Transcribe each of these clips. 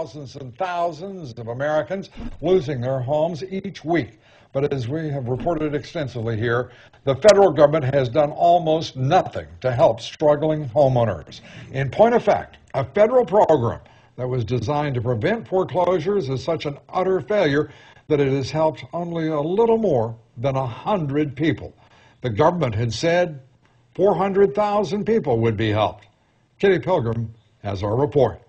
thousands and thousands of Americans losing their homes each week. But as we have reported extensively here, the federal government has done almost nothing to help struggling homeowners. In point of fact, a federal program that was designed to prevent foreclosures is such an utter failure that it has helped only a little more than 100 people. The government had said 400,000 people would be helped. Kitty Pilgrim has our report.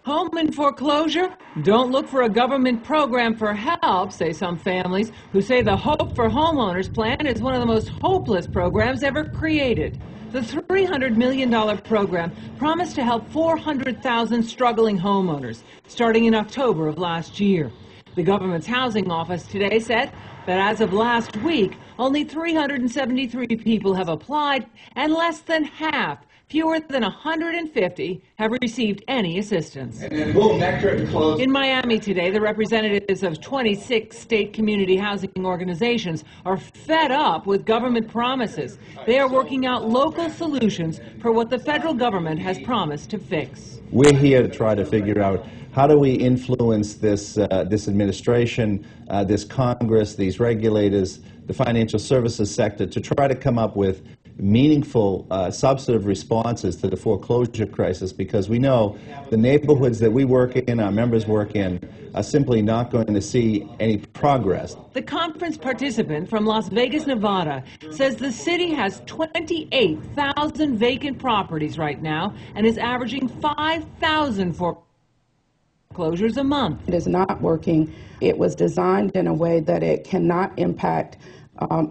Home in foreclosure? Don't look for a government program for help, say some families who say the Hope for Homeowners plan is one of the most hopeless programs ever created. The $300 million program promised to help 400,000 struggling homeowners starting in October of last year. The government's housing office today said that as of last week, only 373 people have applied and less than half, fewer than 150, have received any assistance. In Miami today, the representatives of 26 state community housing organizations are fed up with government promises. They are working out local solutions for what the federal government has promised to fix. We're here to try to figure out how do we influence this administration, this Congress, these regulators, the financial services sector to try to come up with meaningful, substantive responses to the foreclosure crisis, because we know the neighborhoods that we work in, our members work in, are simply not going to see any progress. The conference participant from Las Vegas, Nevada, says the city has 28,000 vacant properties right now and is averaging 5,000 foreclosures a month. It is not working. It was designed in a way that it cannot impact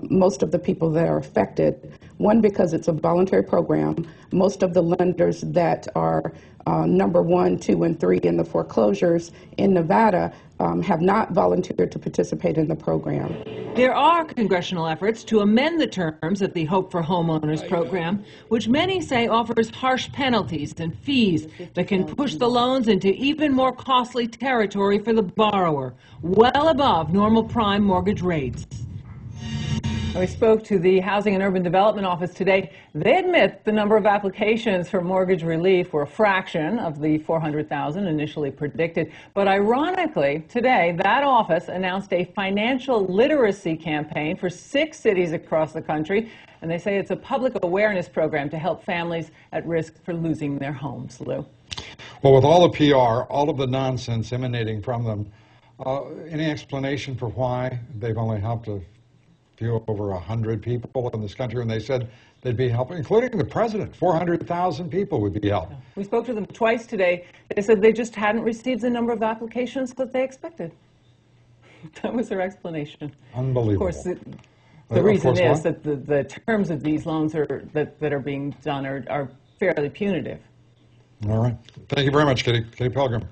most of the people that are affected. One, because it's a voluntary program. Most of the lenders that are number 1, 2, and 3 in the foreclosures in Nevada have not volunteered to participate in the program. There are congressional efforts to amend the terms of the Hope for Homeowners program, which many say offers harsh penalties and fees that can push the loans into even more costly territory for the borrower, well above normal prime mortgage rates. We spoke to the Housing and Urban Development Office today. They admit the number of applications for mortgage relief were a fraction of the 400,000 initially predicted. But ironically, today, that office announced a financial literacy campaign for 6 cities across the country. And they say it's a public awareness program to help families at risk for losing their homes. Lou? Well, with all the PR, all of the nonsense emanating from them, any explanation for why they've only helped a few over 100 people in this country, and they said they'd be helping, including the president. 400,000 people would be helped. We spoke to them twice today. They said they just hadn't received the number of applications that they expected. That was their explanation. Unbelievable. Of course, the reason is that the terms of these loans that are being done are fairly punitive. All right. Thank you very much, Kitty Pilgrim.